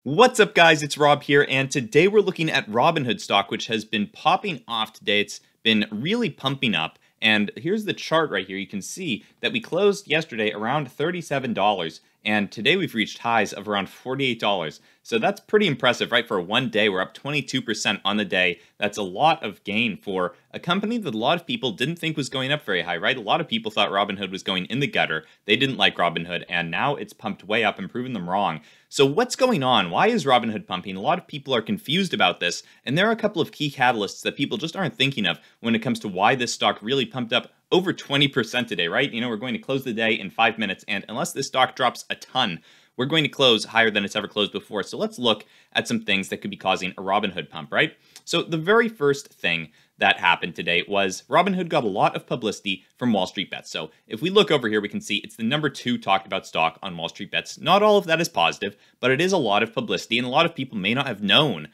What's up, guys? It's Rob here, and today we're looking at Robinhood stock, which has been popping off today. It's been really pumping up, and here's the chart right here. You can see that we closed yesterday around $37, and today we've reached highs of around $48. So that's pretty impressive, right? For one day, we're up 22% on the day. That's a lot of gain for a company that a lot of people didn't think was going up very high, right? A lot of people thought Robinhood was going in the gutter. They didn't like Robinhood, and now it's pumped way up and proven them wrong. So what's going on? Why is Robinhood pumping? A lot of people are confused about this, and there are a couple of key catalysts that people just aren't thinking of when it comes to why this stock really pumped up over 20% today, right? We're going to close the day in 5 minutes, and unless this stock drops a ton, we're going to close higher than it's ever closed before. So let's look at some things that could be causing a Robinhood pump, right? So the very first thing that happened today was Robinhood got a lot of publicity from Wall Street Bets. So if we look over here, we can see it's the number 2 talked about stock on Wall Street Bets. Not all of that is positive, but it is a lot of publicity, and a lot of people may not have known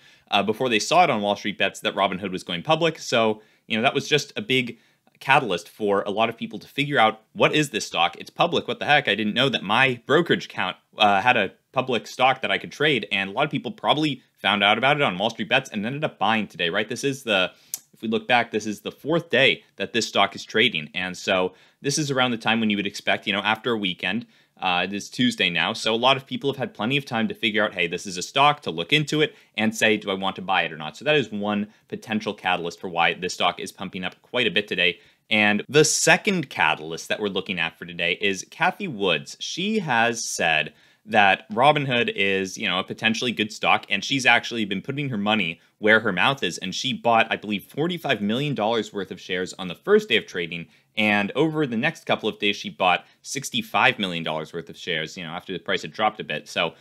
before they saw it on Wall Street Bets that Robinhood was going public. So, that was just a big catalyst for a lot of people to figure out, what is this stock? It's public. What the heck? I didn't know that my brokerage account had a public stock that I could trade, and a lot of people probably found out about it on Wall Street Bets and ended up buying today, right? If we look back, this is the 4th day that this stock is trading, and so this is around the time when you would expect, after a weekend. It is Tuesday now, so a lot of people have had plenty of time to figure out, hey, this is a stock, to look into it and say, do I want to buy it or not? So that is one potential catalyst for why this stock is pumping up quite a bit today. And the second catalyst that we're looking at for today is Cathie Wood. She has said that Robinhood is, a potentially good stock, and she's actually been putting her money where her mouth is, and she bought, I believe, $45 million worth of shares on the first day of trading, and over the next couple of days, she bought $65 million worth of shares, after the price had dropped a bit. So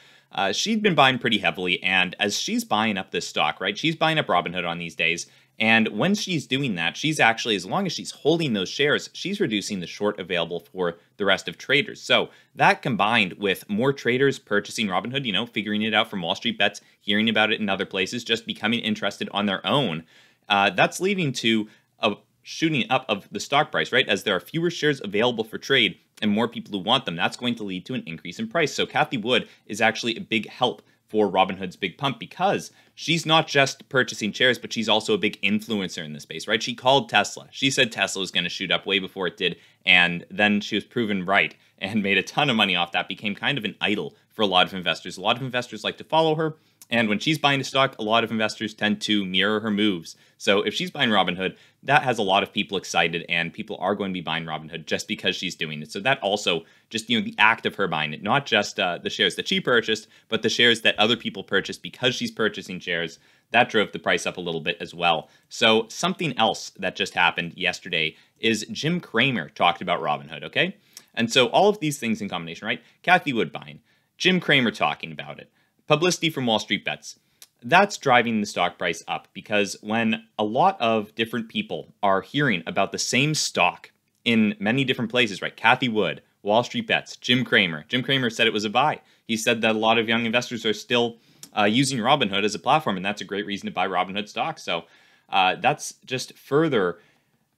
she'd been buying pretty heavily, and as she's buying up this stock, right, she's buying up Robinhood on these days. And when she's doing that, she's actually, as long as she's holding those shares, she's reducing the short available for the rest of traders. So that, combined with more traders purchasing Robinhood, figuring it out from Wall Street Bets, hearing about it in other places, just becoming interested on their own, that's leading to a shooting up of the stock price, right? As there are fewer shares available for trade and more people who want them, that's going to lead to an increase in price. So Cathie Wood is actually a big help for Robinhood's big pump, because she's not just purchasing shares, but she's also a big influencer in the space, right? She called Tesla. She said Tesla was going to shoot up way before it did, and then she was proven right and made a ton of money off that, became kind of an idol for a lot of investors. A lot of investors like to follow her, and when she's buying a stock, a lot of investors tend to mirror her moves. So if she's buying Robinhood, that has a lot of people excited, and people are going to be buying Robinhood just because she's doing it. So that also, just, the act of her buying it, not just the shares that she purchased, but the shares that other people purchased because she's purchasing shares, that drove the price up a little bit as well. So something else that just happened yesterday is Jim Cramer talked about Robinhood, okay? And so all of these things in combination, right? Cathie Wood buying, Jim Cramer talking about it, publicity from Wall Street Bets. That's driving the stock price up, because when a lot of different people are hearing about the same stock in many different places, right? Cathie Wood, Wall Street Bets, Jim Cramer. Jim Cramer said it was a buy. He said that a lot of young investors are still using Robinhood as a platform, and that's a great reason to buy Robinhood stock. So that's just further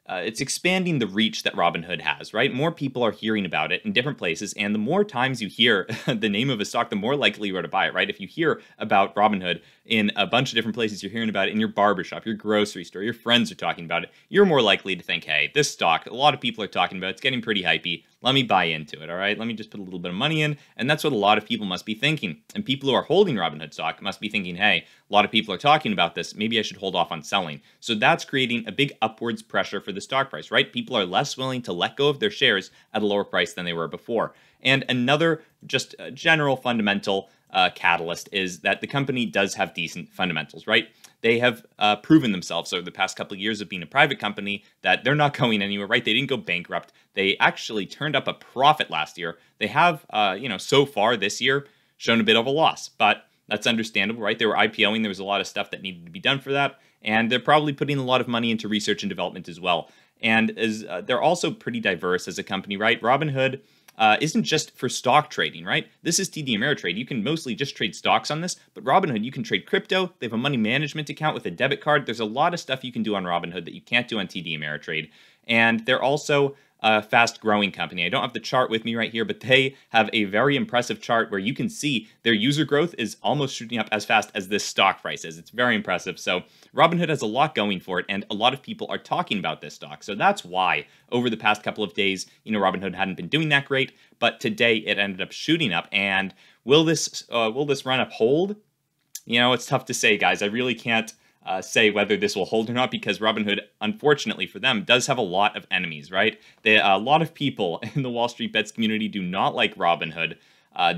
it's expanding the reach that Robinhood has, right? More people are hearing about it in different places, and the more times you hear the name of a stock, the more likely you are to buy it, right? If you hear about Robinhood in a bunch of different places, you're hearing about it in your barbershop, your grocery store, your friends are talking about it, you're more likely to think, hey, this stock, a lot of people are talking about it, it's getting pretty hypey, let me buy into it, all right? Let me just put a little bit of money in, and that's what a lot of people must be thinking. And people who are holding Robinhood stock must be thinking, hey, a lot of people are talking about this, maybe I should hold off on selling. So that's creating a big upwards pressure for the stock price, right? People are less willing to let go of their shares at a lower price than they were before. And another just general fundamental catalyst is that the company does have decent fundamentals, right? They have proven themselves over the past couple of years of being a private company that they're not going anywhere, right? They didn't go bankrupt. They actually turned up a profit last year. They have, so far this year shown a bit of a loss, but that's understandable, right? They were IPOing. There was a lot of stuff that needed to be done for that, and they're probably putting a lot of money into research and development as well. And they're also pretty diverse as a company, right? Robinhood isn't just for stock trading, right? This is TD Ameritrade. You can mostly just trade stocks on this, but Robinhood, you can trade crypto. They have a money management account with a debit card. There's a lot of stuff you can do on Robinhood that you can't do on TD Ameritrade. And they're also a fast-growing company. I don't have the chart with me right here, but they have a very impressive chart where you can see their user growth is almost shooting up as fast as this stock price is. It's very impressive. So Robinhood has a lot going for it, and a lot of people are talking about this stock. So that's why over the past couple of days, Robinhood hadn't been doing that great, but today it ended up shooting up. And will this run up hold? It's tough to say, guys. I really can't say whether this will hold or not, because Robinhood, unfortunately for them, does have a lot of enemies, right? A lot of people in the Wall Street Bets community do not like Robinhood.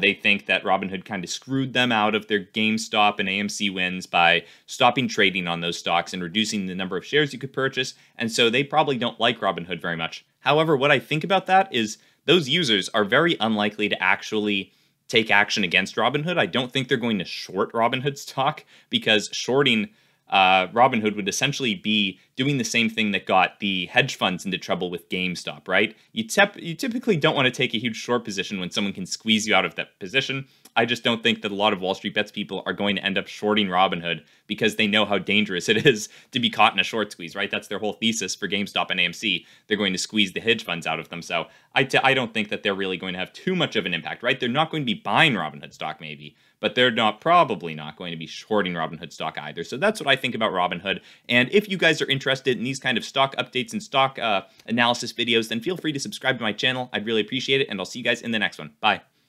They think that Robinhood kind of screwed them out of their GameStop and AMC wins by stopping trading on those stocks and reducing the number of shares you could purchase, and so they probably don't like Robinhood very much. However, what I think about that is those users are very unlikely to actually take action against Robinhood. I don't think they're going to short Robinhood stock, because shorting Robinhood would essentially be doing the same thing that got the hedge funds into trouble with GameStop, right? You typically don't want to take a huge short position when someone can squeeze you out of that position. I just don't think that a lot of Wall Street Bets people are going to end up shorting Robinhood, because they know how dangerous it is to be caught in a short squeeze, right? That's their whole thesis for GameStop and AMC. They're going to squeeze the hedge funds out of them. So I don't think that they're really going to have too much of an impact, right? They're not going to be buying Robinhood stock maybe, but they're probably not going to be shorting Robinhood stock either. So that's what I think about Robinhood. And if you guys are interested in these kind of stock updates and stock analysis videos, then feel free to subscribe to my channel. I'd really appreciate it, and I'll see you guys in the next one. Bye.